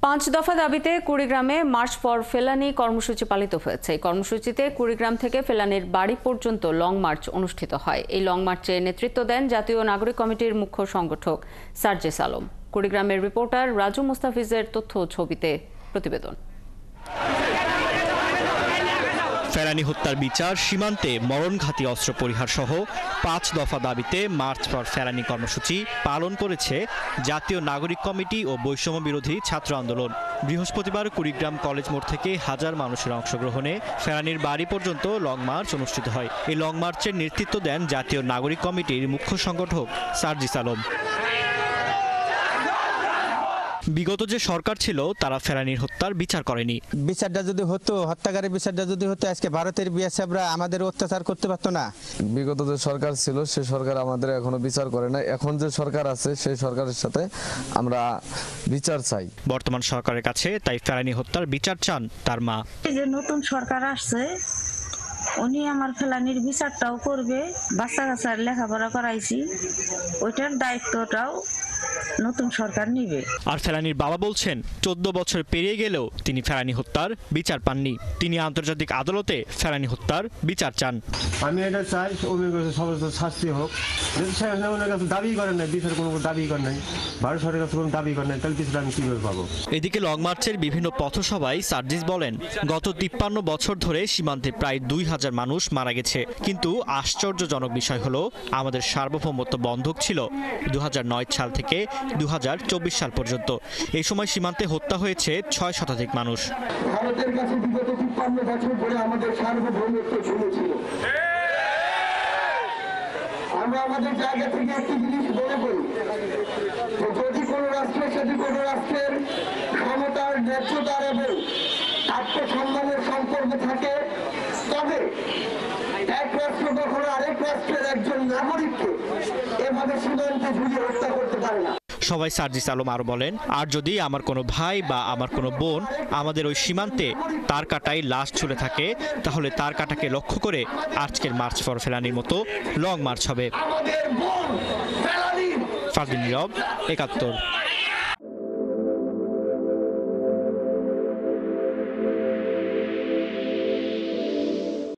5 দফা দাবিতে কুড়িগ্রামে March for ফেলানি কর্মসূচি পালিত হয়েছে। এই কর্মসূচিতে কুড়িগ্রাম থেকে ফেলানির বাড়ি পর্যন্ত লং মার্চ অনুষ্ঠিত হয়। এই লং মার্চে নেতৃত্ব দেন জাতীয় নাগরিক কমিটির মুখ্য সংগঠক সার্জিস আলম। কুড়িগ্রামের রিপোর্টার রাজু মুস্তাফিজের তথ্য ও ছবিতে প্রতিবেদন। ফেলানি হত্যার বিচার, সীমান্তে মরণঘাতী অস্ত্র পরিহার সহ 5 দফা দাবিতে মার্চ ফর ফেলানি কর্মসূচি পালন করেছে জাতীয় নাগরিক কমিটি ও বৈষম্য বিরোধী ছাত্র আন্দোলন। বৃহস্পতিবার কুড়িগ্রাম কলেজ মোড় থেকে হাজার মানুষের অংশগ্রহণে ফেলানির বাড়ি পর্যন্ত লং মার্চ অনুষ্ঠিত হয়। এই লং মার্চের নেতৃত্ব দেন জাতীয় নাগরিক কমিটির মুখ্য সংগঠক সার্জিস আলম। বিগত যে সরকার ছিল তারা ফেলানির হত্যার বিচার করেনি। বিচারটা যদি হতো, হত্যাকারী বিচারটা যদি হতো, আজকে ভারতের বিএসএফরা আমাদের অত্যাচার করতে পারতো না। বিগত যে সরকার ছিল সেই সরকার আমাদের এখনো বিচার করে না। এখন যে সরকার আছে সেই সরকারের সাথে আমরা বিচার চাই। বর্তমান সরকারের কাছে তাই ফেলানি হত্যার বিচার চান তার মা। যে নতুন সরকার আসছে উনি আমার ফেলানির বিচারটাও করবে, বাচ্চা কাচ্চার লেখাপড়া করাইছি, ওইটার দায়িত্বটাও নতুন সরকার নিবে। আর ফেলানির বাবা বলছেন 14 বছর পেরিয়ে গেলেও তিনি ফেলানি হত্যার বিচার পাননি। তিনি আন্তর্জাতিক আদালতে ফেলানি হত্যার বিচার চান। আমি এটা চাই সমস্ত শাস্তি হোক। যদি ওনার কাছে দাবি করেন না, বিচার কোনো দাবি করেন নাই, ভারত সরকারের কাছে কোনো দাবি করেন নাই, তাহলে বিচার আমি কিভাবে পাবো? এদিকে লং মার্চের বিভিন্ন পথসভায় সার্জিস বলেন, গত 53 বছর ধরে সীমান্তে প্রায় 2000 মানুষ মারা গেছে। কিন্তু আশ্চর্যজনক বিষয় হলো আমাদের সার্বভৌমত্ব বন্ধক ছিল 2009 সাল থেকে 2024 সাল পর্যন্ত। এই সময় সীমান্তে হত্যা হয়েছে 6 শতাধিক মানুষ। ভারতের কাছে বিগত 53 বছর ধরে আমাদের সার্বভৌমত্ব ছিল। আমরা আমাদের জায়গা থেকে একটি জিনিস মনে করি, যদি কোনো রাষ্ট্রের সাথে কোনো রাষ্ট্রের ক্ষমতার, ন্যায্যতার এবং আত্মসম্মানের সম্পর্ক থাকে, তবে এক রাষ্ট্র কখনো আরেক রাষ্ট্রের একজন নাগরিককে এভাবে সীমান্তে ঝুলিয়ে হত্যা করতে পারে না। সবাই সার্জিস আলম আরো বলেন, আর যদি আমার কোনো ভাই বা আমার কোনো বোন আমাদের ওই সীমান্তে তার কাটায় লাশ ঝুলে থাকে, তাহলে তার কাটাকে লক্ষ্য করে আজকের মার্চ ফর ফেলানির মতো লং মার্চ হবে। ফারদিন নীরব, ৭১।